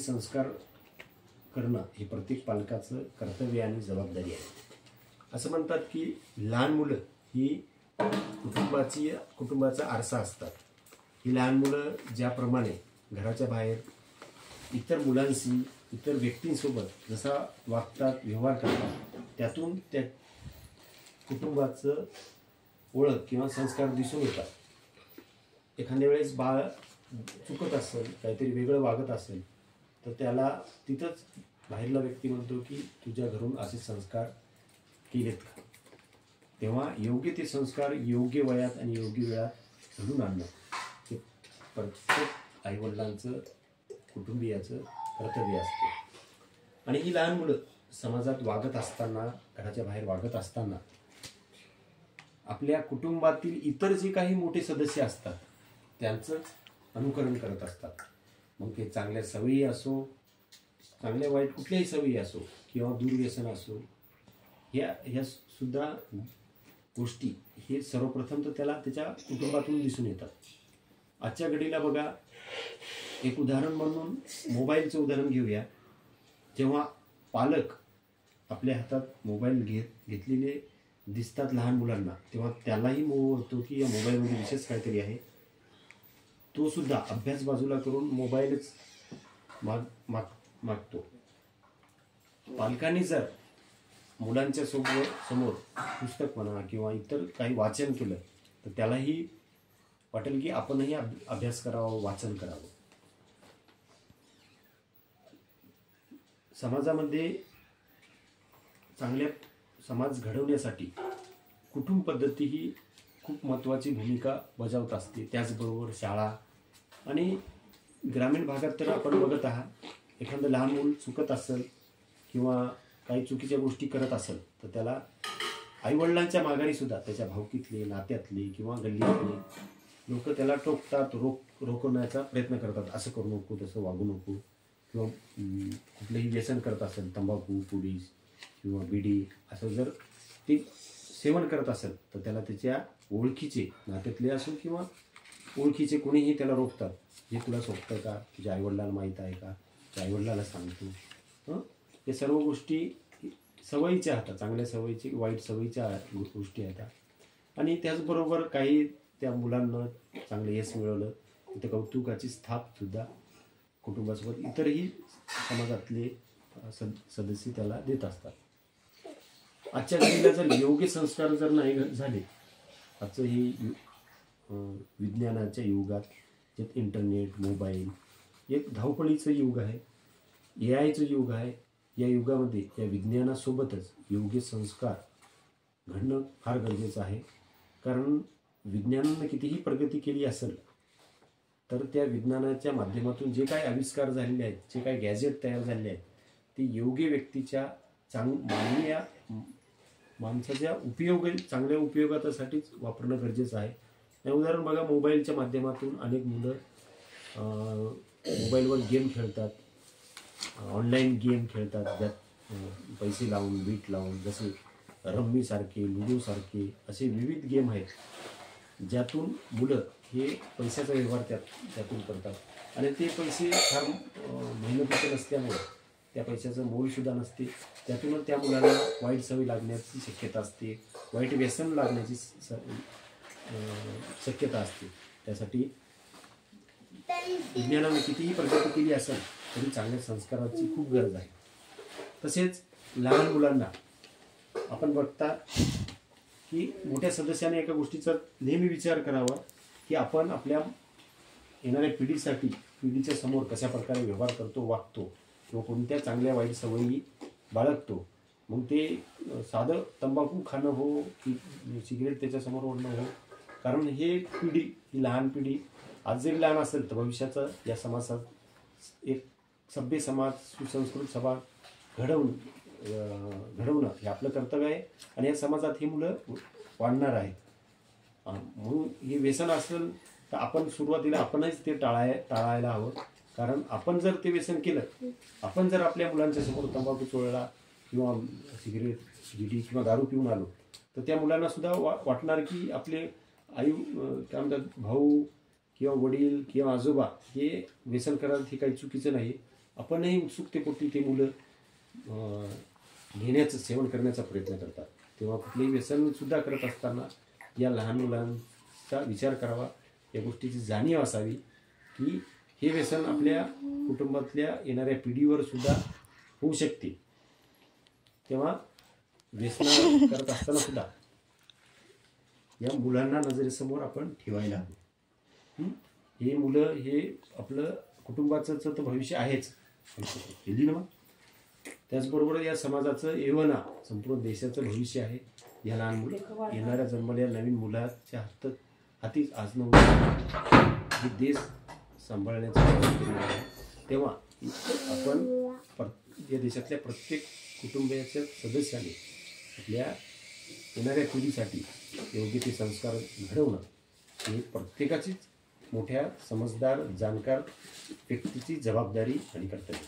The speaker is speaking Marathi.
संस्कार करणं हे प्रत्येक पालकाचं कर्तव्य आणि जबाबदारी आहे. असं म्हणतात की लहान मुलं ही कुटुंबाचा आरसा असतात. ही लहान मुलं ज्याप्रमाणे घराच्या बाहेर इतर मुलांशी इतर व्यक्तींसोबत जसा वागतात व्यवहार करतात त्यातून त्या कुटुंबाचं ओळख किंवा संस्कार दिसून येतात. एखाद्या वेळेस बाळ चुकत असेल काहीतरी वेगळं वागत असेल तर त्याला तिथंच बाहेरला व्यक्ती म्हणतो की तुझ्या घरून असे संस्कार केलेत का. तेव्हा योग्य ते संस्कार योग्य वयात आणि योग्य वेळात घडून आणणं हे प्रत्येक आईवडिलांचं कुटुंबियाचं कर्तव्य असते. आणि ही लहान मुलं समाजात वागत असताना घराच्या बाहेर वागत असताना आपल्या कुटुंबातील इतर जे काही मोठे सदस्य असतात त्यांचंच अनुकरण करत असतात. मग ते चांगल्या सवयी असो चांगल्या वाईट कुठल्याही सवयी असो किंवा दुर्व्यसन असो ह्या सुद्धा गोष्टी हे सर्वप्रथम तर त्याला त्याच्या कुटुंबातून दिसून येतात. आजच्या घडीला बघा एक उदाहरण म्हणून मोबाईलचं उदाहरण घेऊया. जेव्हा पालक आपल्या हातात मोबाईल घेतलेले दिसतात लहान मुलांना तेव्हा त्यालाही मोह होतो की या मोबाईलमध्ये विशेष काहीतरी आहे. तो सुद्धा अभ्यास बाजूला करून मोबाईलच मागतो. पालकांनी जर मुलांच्या समोर पुस्तक म्हणा किंवा इतर काही वाचन केलं तर त्यालाही वाटेल की आपणही अभ्यास करावा वाचन करावं. समाजामध्ये चांगल्या समाज घडवण्यासाठी कुटुंब पद्धती ही खूप महत्त्वाची भूमिका बजावत असते. त्याचबरोबर शाळा आणि ग्रामीण भागात तर आपण बघत आहात एखादं लहान मूल चुकत असेल किंवा काही चुकीच्या गोष्टी करत असेल तर त्याला आईवडिलांच्या माघारी सुद्धा त्याच्या भावकीतले नात्यातले किंवा गल्लीतले लोक त्याला टोकतात रोखण्याचा प्रयत्न करतात. असं करू नको तसं वागू नको किंवा कुठलंही व्यसन करत असेल तंबाखू पुडी किंवा बिडी असं जर ते सेवन करत असेल तर त्याला त्याच्या ओळखीचे नात्यातले असो किंवा ओळखीचे कोणीही त्याला रोखतात. हे तुला सोबतं का तुझ्या आईवडिलांना माहीत आहे का तुझ्या आईवडिलांना सांगतो. हे सर्व गोष्टी सवयीच्या आहेत चांगल्या सवयीची वाईट सवयीच्या गोष्टी आहेत. आणि त्याचबरोबर काही त्या मुलांना चांगलं यश मिळवलं तर कौतुकाची स्थापसुद्धा कुटुंबासोबत इतरही समाजातले सदस्य त्याला देत असतात. आजच्या घडीला जर योग्य संस्कार जर नाही झाले आजचं ही विज्ञानाच्या युगात ज्यात इंटरनेट मोबाईल एक धावपळीचं युग आहे AIचं युग आहे. या युगामध्ये या विज्ञानासोबतच योग्य संस्कार घडणं फार गरजेचं आहे. कारण विज्ञानानं कितीही प्रगती केली असेल तर त्या विज्ञानाच्या माध्यमातून जे काही आविष्कार झालेले आहेत जे काही गॅजेट तयार झालेले आहेत ते योग्य व्यक्तीच्या मानवीय माणसाच्या चांगल्या उपयोगासाठीच वापरणं गरजेचं आहे. या उदाहरण बघा मोबाईलच्या माध्यमातून अनेक मुलं मोबाईलवर गेम खेळतात ऑनलाईन गेम खेळतात ज्यात पैसे लावून बीट लावून जसे रम्मीसारखे लुडोसारखे असे विविध गेम आहेत ज्यातून मुलं हे पैशाचा व्यवहार त्यातून करतात आणि ते पैसे फार मेहनतीचे नसल्यामुळे त्या पैशाचं मोलसुद्धा नसते. त्यातूनच त्या मुलाला वाईट सवय लागण्याची शक्यता असते वाईट व्यसन लागण्याची शक्यता असते. त्यासाठी विज्ञानाने कितीही प्रगती केली असेल तरी चांगल्या संस्काराची खूप गरज आहे. तसेच लहान मुलांना आपण बघता की मोठ्या सदस्याने एका गोष्टीचा नेहमी विचार करावा की आपण आपल्या येणाऱ्या पिढीच्या समोर कशा प्रकारे व्यवहार करतो वागतो किंवा कोणत्या चांगल्या वाईट सवयी बाळगतो. मग ते साधं तंबाखू खाणं हो की सिगरेट त्याच्यासमोर ओढणं हो. कारण हे पिढी ही लहान पिढी आज जरी लहान असेल तर भविष्याचं या समाजात एक सभ्य समाज सुसंस्कृत समाज घडवणं हे आपलं कर्तव्य आहे. आणि या समाजात ही मुलं वाढणार आहेत. म्हणून हे व्यसन असेल तर आपण सुरुवातीला आपणच ते टाळायला हवं. कारण आपण जर ते व्यसन केलं आपण जर आपल्या मुलांच्या समोर तंबाखू चोळला किंवा सिगरेट बिडी किंवा दारू पिऊन आलो तर त्या मुलांना सुद्धा वाटणार की आपले आई काय म्हणतात भाऊ किंवा वडील किंवा आजोबा हे व्यसन करत हे काही चुकीचं नाही. आपणही उत्सुकतेपोटी ते मुलं घेण्याचं सेवन करण्याचा प्रयत्न करतात, तेव्हा कुठलेही व्यसन सुद्धा करत असताना या लहान मुलांचा विचार करावा, या गोष्टीची जाणीव असावी की हे व्यसन आपल्या कुटुंबातल्या येणाऱ्या पिढीवर सुद्धा होऊ शकते. तेव्हा व्यसन करत असताना सुद्धा या मुलांना नजरेसमोर आपण ठेवायला हवं. हे मुलं हे आपलं कुटुंबाचं तर भविष्य आहेच, केली ना. त्याचबरोबर या समाजाचं एवना संपूर्ण देशाचं भविष्य आहे. या लहान मुलं येणाऱ्या जन्मलेल्या नवीन मुलाच्या हातीच आज न उद्या देश सांभाळण्याचा प्रयत्न केलेला आहे. तेव्हा आपण या देशातल्या प्रत्येक कुटुंबाच्या सदस्याने आपल्या येणाऱ्या पिढीसाठी योग्य ते संस्कार घडवणं ही प्रत्येकाचीच मोठ्या समजदार जाणकार व्यक्तीची जबाबदारी आणि कर्तव्य.